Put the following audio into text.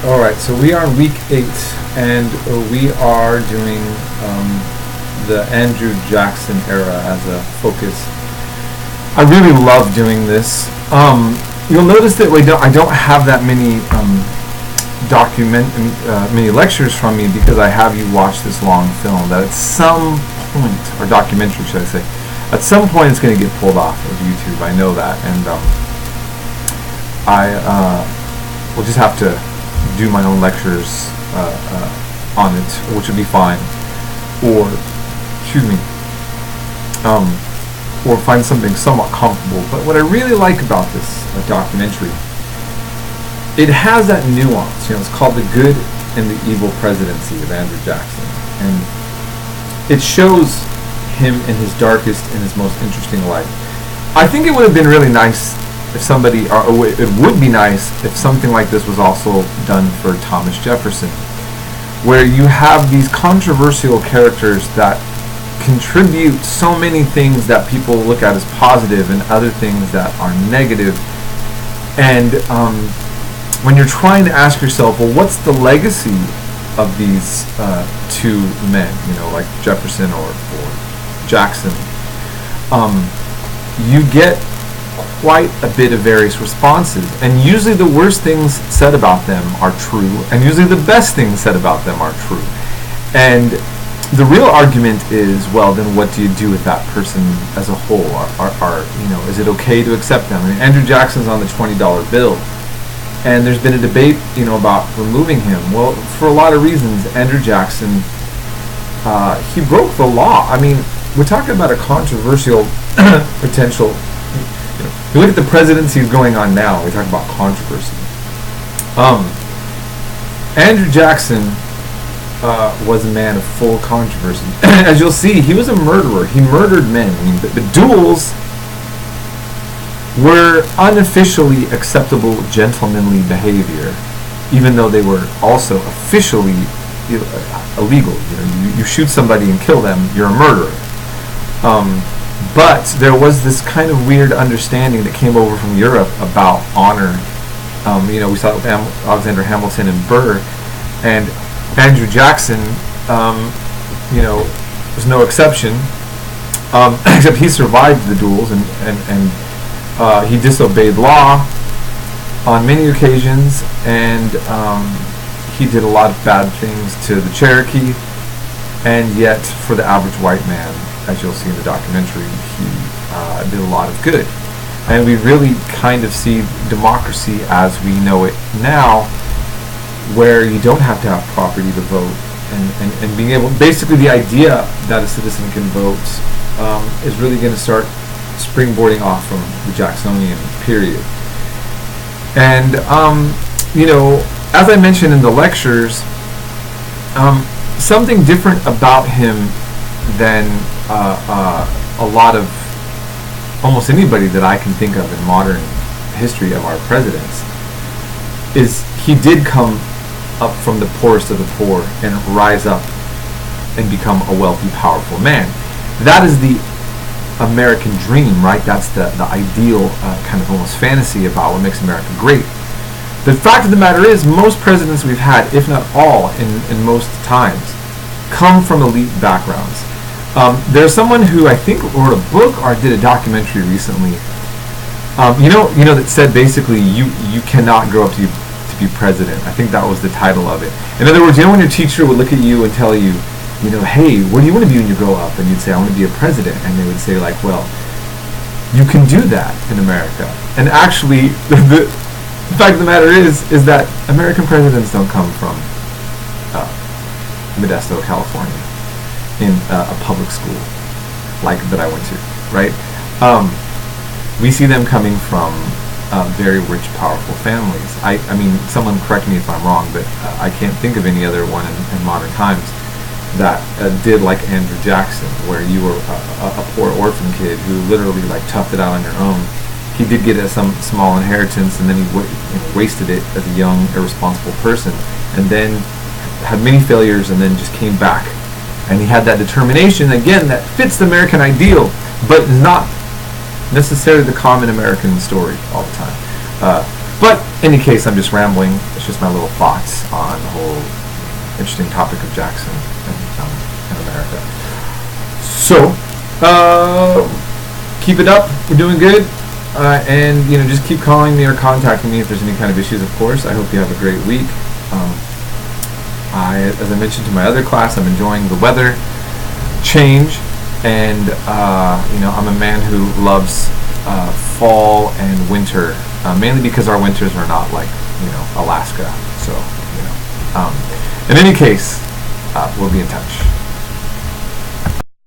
Alright, so we are in week 8, and we are doing the Andrew Jackson era as a focus. I really love doing this. You'll notice that I don't have that many many lectures from me because I have you watch this long film that at some point, or documentary should I say, at some point it's going to get pulled off of YouTube. I know that, and I will just have to do my own lectures on it, which would be fine, or or find something somewhat comfortable. But what I really like about this documentary, it has that nuance. It's called The Good and the Evil Presidency of Andrew Jackson, and it shows him in his darkest and his most interesting light. I think it would have been really nice if it would be nice if something like this was also done for Thomas Jefferson, where you have these controversial characters that contribute so many things that people look at as positive and other things that are negative. And when you're trying to ask yourself, well, what's the legacy of these two men, like Jefferson or Jackson, you get quite a bit of various responses, and usually the worst things said about them are true, and usually the best things said about them are true. And the real argument is, well, then what do you do with that person as a whole? Is it okay to accept them? I mean, Andrew Jackson's on the $20 bill, and there's been a debate, about removing him. Well, for a lot of reasons, Andrew Jackson, he broke the law. I mean, we're talking about a controversial potential. If you look at the presidencies going on now, we talk about controversy. Andrew Jackson was a man of full controversy. As you'll see, he was a murderer. He murdered men. I mean, the duels were unofficially acceptable gentlemanly behavior, even though they were also officially illegal. You shoot somebody and kill them, you're a murderer. But there was this kind of weird understanding that came over from Europe about honor. We saw it with Alexander Hamilton and Burr, and Andrew Jackson, was no exception, except he survived the duels, and he disobeyed law on many occasions, and he did a lot of bad things to the Cherokee, and yet for the average white man, as you'll see in the documentary, he did a lot of good. And we really kind of see democracy as we know it now, where you don't have to have property to vote, and being able, basically the idea that a citizen can vote is really going to start springboarding off from the Jacksonian period. And, as I mentioned in the lectures, something different about him than a lot of almost anybody that I can think of in modern history of our presidents is he did come up from the poorest of the poor and rise up and become a wealthy, powerful man. That is the American dream, right? That's the ideal kind of almost fantasy about what makes America great. The fact of the matter is, most presidents we've had, if not all, in most times, come from elite backgrounds. There's someone who I think wrote a book or did a documentary recently. That said basically you cannot grow up to be president. I think that was the title of it. In other words, when your teacher would look at you and tell you, hey, what do you want to be when you grow up? And you'd say, I want to be a president. And they would say, well, you can do that in America. And actually, the fact of the matter is that American presidents don't come from Modesto, California, in a public school like that I went to, right? We see them coming from very rich, powerful families. I mean, someone correct me if I'm wrong, but I can't think of any other one in modern times that did like Andrew Jackson, where you were a poor orphan kid who literally toughed it out on your own. He did get some small inheritance, and then he wasted it as a young, irresponsible person, and then had many failures, and then just came back. And he had that determination, again, that fits the American ideal, but not necessarily the common American story all the time. But any case, I'm just rambling. It's just my little thoughts on the whole interesting topic of Jackson and America. So, keep it up. We're doing good. And, just keep calling me or contacting me if there's any kind of issues, of course. I hope you have a great week. As I mentioned to my other class, I'm enjoying the weather change. And, I'm a man who loves fall and winter, mainly because our winters are not like, Alaska. So, in any case, we'll be in touch.